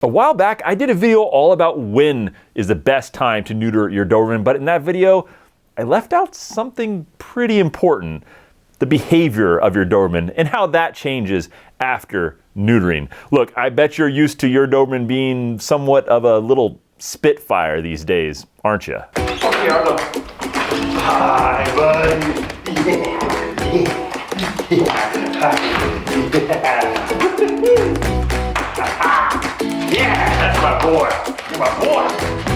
A while back, I did a video all about when is the best time to neuter your Doberman, but in that video, I left out something pretty important: the behavior of your Doberman and how that changes after neutering. Look, I bet you're used to your Doberman being somewhat of a little spitfire these days, aren't you? Okay, Arlo. Hi, buddy. Yeah, that's my boy. You're my boy.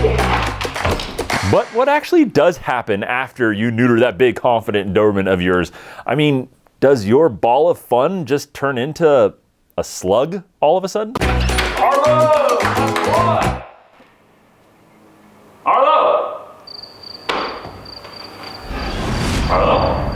Yeah. But what actually does happen after you neuter that big, confident Doberman of yours? I mean, does your ball of fun just turn into a slug all of a sudden? Arlo! What? Arlo! Arlo?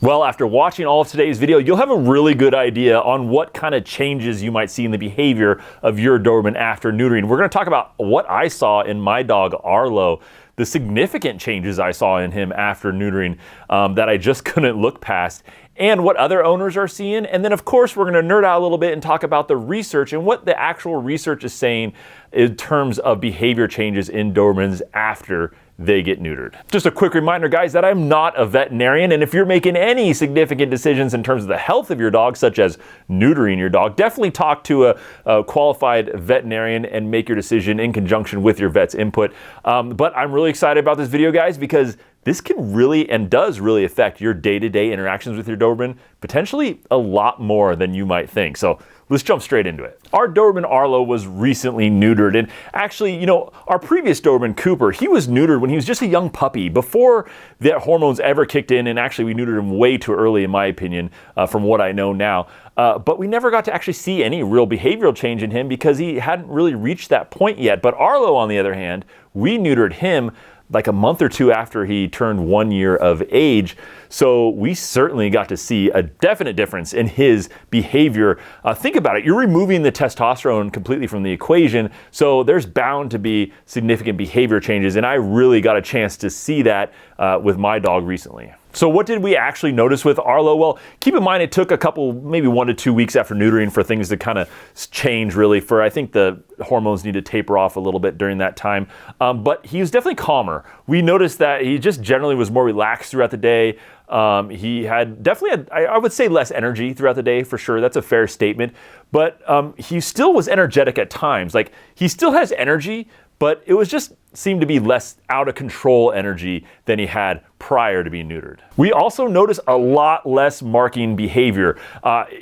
Well, after watching all of today's video, you'll have a really good idea on what kind of changes you might see in the behavior of your Doberman after neutering. We're going to talk about what I saw in my dog Arlo, the significant changes I saw in him after neutering that I just couldn't look past, and what other owners are seeing. And then, of course, we're going to nerd out a little bit and talk about the research and what the actual research is saying in terms of behavior changes in Dobermans after they get neutered. Just a quick reminder, guys, that I'm not a veterinarian, and if you're making any significant decisions in terms of the health of your dog, such as neutering your dog, definitely talk to a qualified veterinarian and make your decision in conjunction with your vet's input. But I'm really excited about this video, guys, because this can really and does really affect your day-to-day interactions with your Doberman, potentially a lot more than you might think. So let's jump straight into it. Our Doberman Arlo was recently neutered, and actually, you know, our previous Doberman Cooper, he was neutered when he was just a young puppy, before the hormones ever kicked in, and actually we neutered him way too early, in my opinion, from what I know now. But we never got to actually see any real behavioral change in him because he hadn't really reached that point yet. But Arlo, on the other hand, we neutered him like a month or two after he turned 1 year of age. So we certainly got to see a definite difference in his behavior. Think about it, you're removing the testosterone completely from the equation, so there's bound to be significant behavior changes, and I really got a chance to see that with my dog recently. So what did we actually notice with Arlo? Well, keep in mind it took a couple, maybe 1 to 2 weeks after neutering for things to kind of change really. I think the hormones need to taper off a little bit during that time. But he was definitely calmer. We noticed that he just generally was more relaxed throughout the day. He had definitely, I would say, less energy throughout the day for sure. That's a fair statement. But he still was energetic at times. Like, he still has energy, but it was just seemed to be less out of control energy than he had prior to being neutered. We also noticed a lot less marking behavior.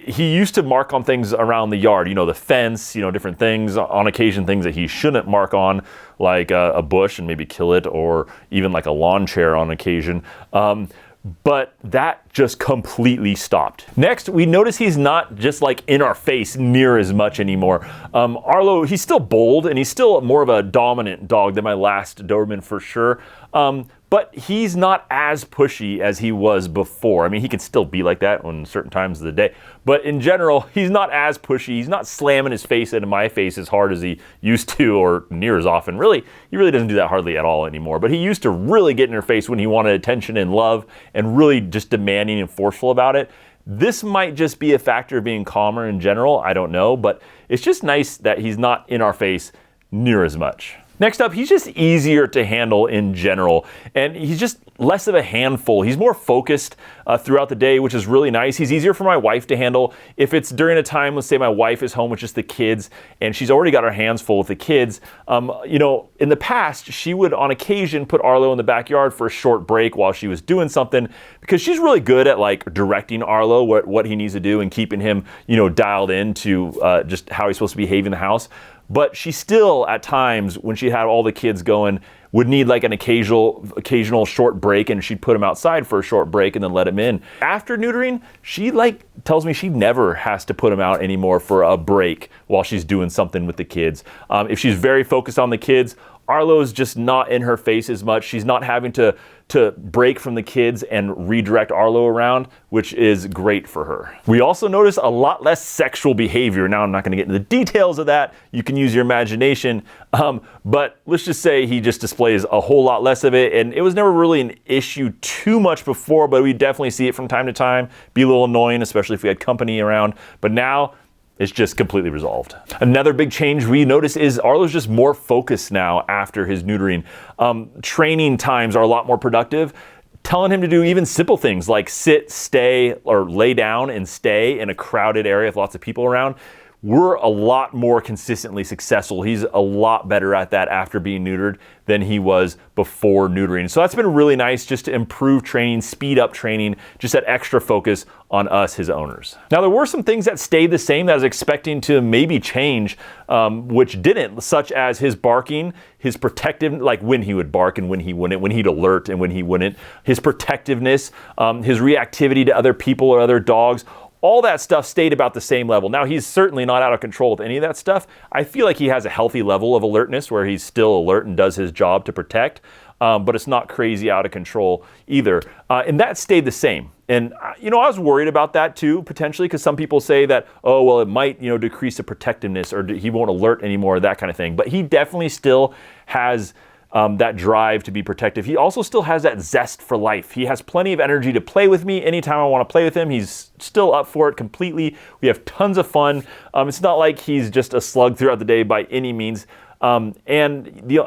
He used to mark on things around the yard, you know, the fence, you know, different things, on occasion things that he shouldn't mark on, like a bush and maybe kill it, or even like a lawn chair on occasion. But that just completely stopped. Next, we notice he's not just like in our face near as much anymore. Arlo, he's still bold and he's still more of a dominant dog than my last Doberman for sure. But he's not as pushy as he was before. I mean, he can still be like that on certain times of the day, but in general, he's not as pushy. He's not slamming his face into my face as hard as he used to, or near as often. Really, he really doesn't do that hardly at all anymore, but he used to really get in her face when he wanted attention and love, and really just demanding and forceful about it. This might just be a factor of being calmer in general, I don't know, but it's just nice that he's not in our face near as much. Next up, he's just easier to handle in general, and he's just less of a handful. He's more focused throughout the day, which is really nice. He's easier for my wife to handle. If it's during a time, let's say my wife is home with just the kids, and she's already got her hands full with the kids, you know, in the past, she would on occasion put Arlo in the backyard for a short break while she was doing something, because she's really good at like directing Arlo what he needs to do and keeping him, you know, dialed into just how he's supposed to behave in the house. But she still, at times, when she had all the kids going, would need like an occasional short break, and she'd put him outside for a short break and then let him in. After neutering, she like tells me she never has to put him out anymore for a break while she's doing something with the kids. If she's very focused on the kids, Arlo's just not in her face as much. She's not having to break from the kids and redirect Arlo around, which is great for her. We also notice a lot less sexual behavior. Now, I'm not going to get into the details of that. You can use your imagination. But let's just say he just displays a whole lot less of it. And it was never really an issue too much before, but we definitely see it from time to time. Be a little annoying, especially if we had company around. But now, it's just completely resolved. Another big change we notice is Arlo's just more focused now after his neutering. Training times are a lot more productive. Telling him to do even simple things like sit, stay, or lay down and stay in a crowded area with lots of people around. We're a lot more consistently successful. He's a lot better at that after being neutered than he was before neutering. So that's been really nice, just to improve training, speed up training, just that extra focus on us, his owners. Now, there were some things that stayed the same that I was expecting to maybe change, which didn't, such as his barking, his protective, like when he would bark and when he wouldn't, when he'd alert and when he wouldn't, his protectiveness, his reactivity to other people or other dogs. All that stuff stayed about the same level. Now, he's certainly not out of control with any of that stuff. I feel like he has a healthy level of alertness where he's still alert and does his job to protect, but it's not crazy out of control either. And that stayed the same. And, I was worried about that too, potentially, because some people say that, oh, well, it might, decrease the protectiveness or he won't alert anymore, that kind of thing. But he definitely still has that drive to be protective. He also still has that zest for life. He has plenty of energy to play with me anytime I want to play with him. He's still up for it completely. We have tons of fun. It's not like he's just a slug throughout the day by any means. And the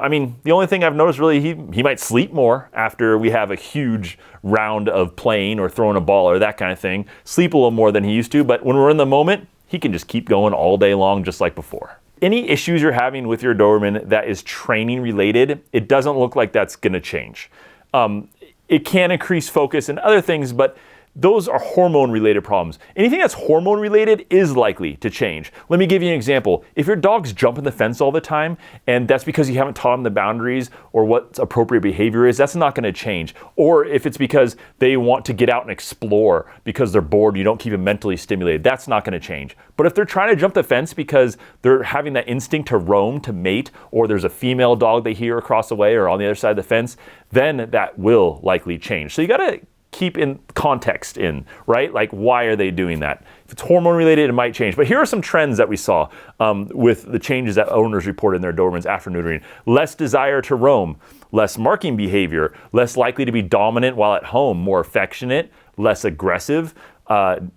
only thing I've noticed really, he might sleep more after we have a huge round of playing or throwing a ball or that kind of thing. Sleep a little more than he used to, but when we're in the moment, he can just keep going all day long just like before. Any issues you're having with your Doberman that is training related, it doesn't look like that's going to change. It can increase focus and other things, but those are hormone related problems. Anything that's hormone related is likely to change. Let me give you an example. If your dog's jumping the fence all the time, and that's because you haven't taught them the boundaries or what appropriate behavior is, that's not going to change. Or if it's because they want to get out and explore because they're bored, you don't keep them mentally stimulated, that's not going to change. But if they're trying to jump the fence because they're having that instinct to roam, to mate, or there's a female dog they hear across the way or on the other side of the fence, then that will likely change. So you got to keep in context right? Like, why are they doing that? If it's hormone related, it might change. But here are some trends that we saw with the changes that owners reported in their Dobermans after neutering. Less desire to roam, less marking behavior, less likely to be dominant while at home, more affectionate, less aggressive.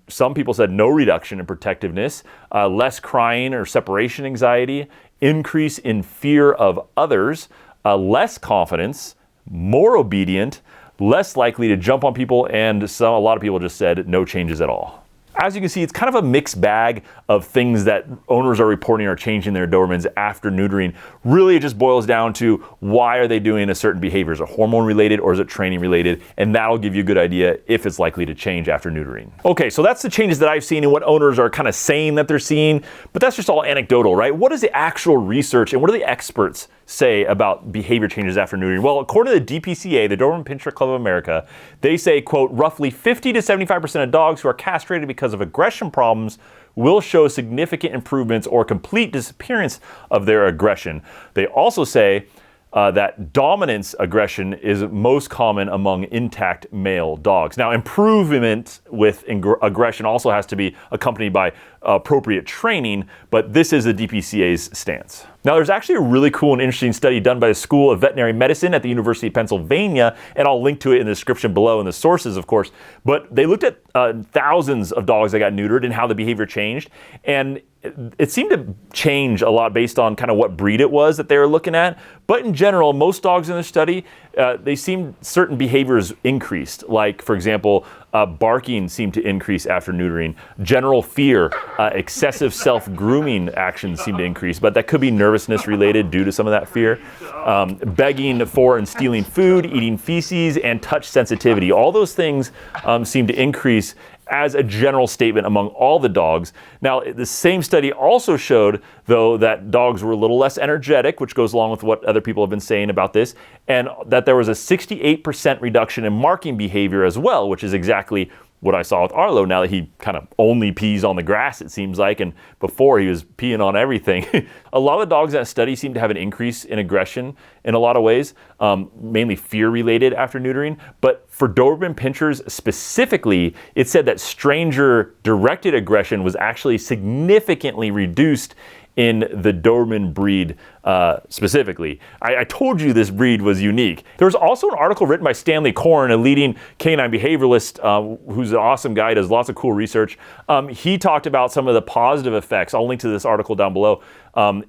Some people said no reduction in protectiveness, less crying or separation anxiety, increase in fear of others, less confidence, more obedient, less likely to jump on people, and a lot of people just said no changes at all. As you can see, it's kind of a mixed bag of things that owners are reporting are changing their Dobermans after neutering. Really, it just boils down to why are they doing a certain behavior? Is it hormone related or is it training related? And that'll give you a good idea if it's likely to change after neutering. Okay, so that's the changes that I've seen and what owners are kind of saying that they're seeing, but that's just all anecdotal, right? What is the actual research and what do the experts say about behavior changes after neutering? Well, according to the DPCA, the Doberman Pinscher Club of America, they say, quote, roughly 50 to 75% of dogs who are castrated because of aggression problems will show significant improvements or complete disappearance of their aggression. They also say that dominance aggression is most common among intact male dogs. Now, improvement with aggression also has to be accompanied by appropriate training, but this is the DPCA's stance. Now, there's actually a really cool and interesting study done by the School of Veterinary Medicine at the University of Pennsylvania, and I'll link to it in the description below and the sources, of course, but they looked at thousands of dogs that got neutered and how the behavior changed, and it seemed to change a lot based on kind of what breed it was that they were looking at. But in general, most dogs in the study, they seemed certain behaviors increased. Like, for example, barking seemed to increase after neutering. General fear, excessive self-grooming actions seemed to increase, but that could be nervousness related due to some of that fear. Begging for and stealing food, eating feces, and touch sensitivity. All those things seem to increase as a general statement among all the dogs. Now, the same study also showed, though, that dogs were a little less energetic, which goes along with what other people have been saying about this, and that there was a 68% reduction in marking behavior as well, which is exactly what I saw with Arlo, now that he kind of only pees on the grass, it seems like, and before he was peeing on everything. A lot of the dogs in that study seem to have an increase in aggression in a lot of ways, mainly fear-related after neutering. But for Doberman pinschers specifically, it said that stranger-directed aggression was actually significantly reduced in the Doberman breed specifically. I told you this breed was unique. There was also an article written by Stanley Korn, a leading canine behavioralist who's an awesome guy, does lots of cool research. He talked about some of the positive effects. I'll link to this article down below,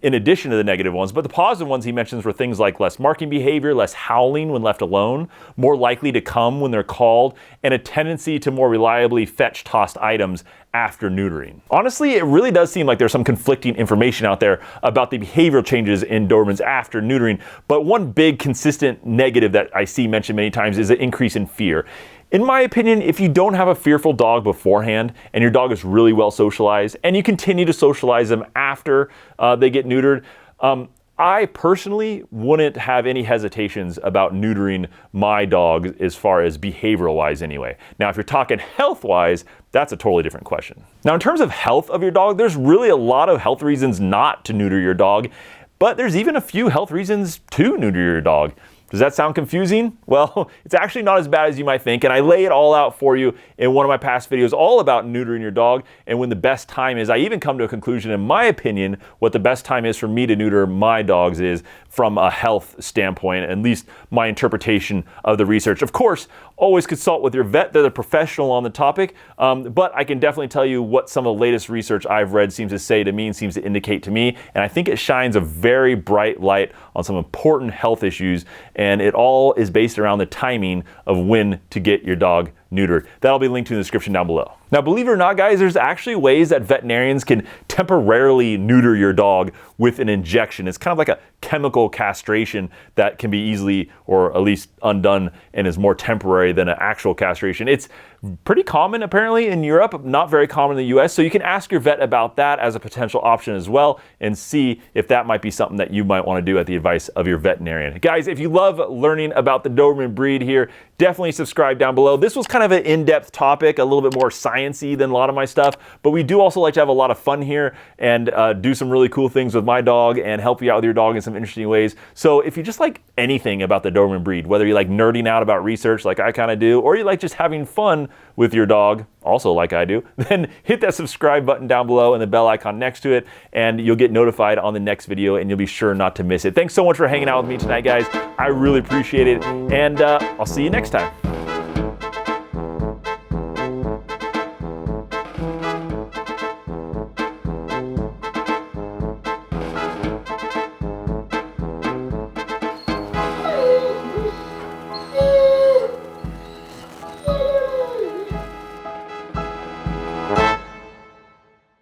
in addition to the negative ones. But the positive ones he mentions were things like less marking behavior, less howling when left alone, more likely to come when they're called, and a tendency to more reliably fetch tossed items after neutering. Honestly, it really does seem like there's some conflicting information out there about the behavioral changes in Dobermans after neutering, but one big consistent negative that I see mentioned many times is an increase in fear. In my opinion, if you don't have a fearful dog beforehand and your dog is really well socialized and you continue to socialize them after they get neutered, I personally wouldn't have any hesitations about neutering my dog as far as behavioral wise anyway. Now, if you're talking health wise, that's a totally different question. Now, in terms of health of your dog, there's really a lot of health reasons not to neuter your dog, but there's even a few health reasons to neuter your dog. Does that sound confusing? Well, it's actually not as bad as you might think, and I lay it all out for you in one of my past videos all about neutering your dog and when the best time is. I even come to a conclusion, in my opinion, what the best time is for me to neuter my dogs is from a health standpoint, at least my interpretation of the research. Of course, always consult with your vet. They're the professional on the topic, but I can definitely tell you what some of the latest research I've read seems to say to me and seems to indicate to me, and I think it shines a very bright light on some important health issues, and it all is based around the timing of when to get your dog neutered. That'll be linked in the description down below. Now, believe it or not, guys, there's actually ways that veterinarians can temporarily neuter your dog with an injection. It's kind of like a chemical castration that can be easily, or at least undone, and is more temporary than an actual castration. It's pretty common apparently in Europe, not very common in the US, so you can ask your vet about that as a potential option as well and see if that might be something that you might want to do at the advice of your veterinarian. Guys, if you love learning about the Doberman breed here, definitely subscribe down below. This was kind of an in-depth topic, a little bit more sciencey than a lot of my stuff, but we do also like to have a lot of fun here and do some really cool things with my dog and help you out with your dog in some interesting ways. So if you just like anything about the Doberman breed, whether you like nerding out about research like I kind of do, or you like just having fun with your dog, also like I do, then hit that subscribe button down below and the bell icon next to it, and you'll get notified on the next video and you'll be sure not to miss it. Thanks so much for hanging out with me tonight, guys. I really appreciate it, and I'll see you next time.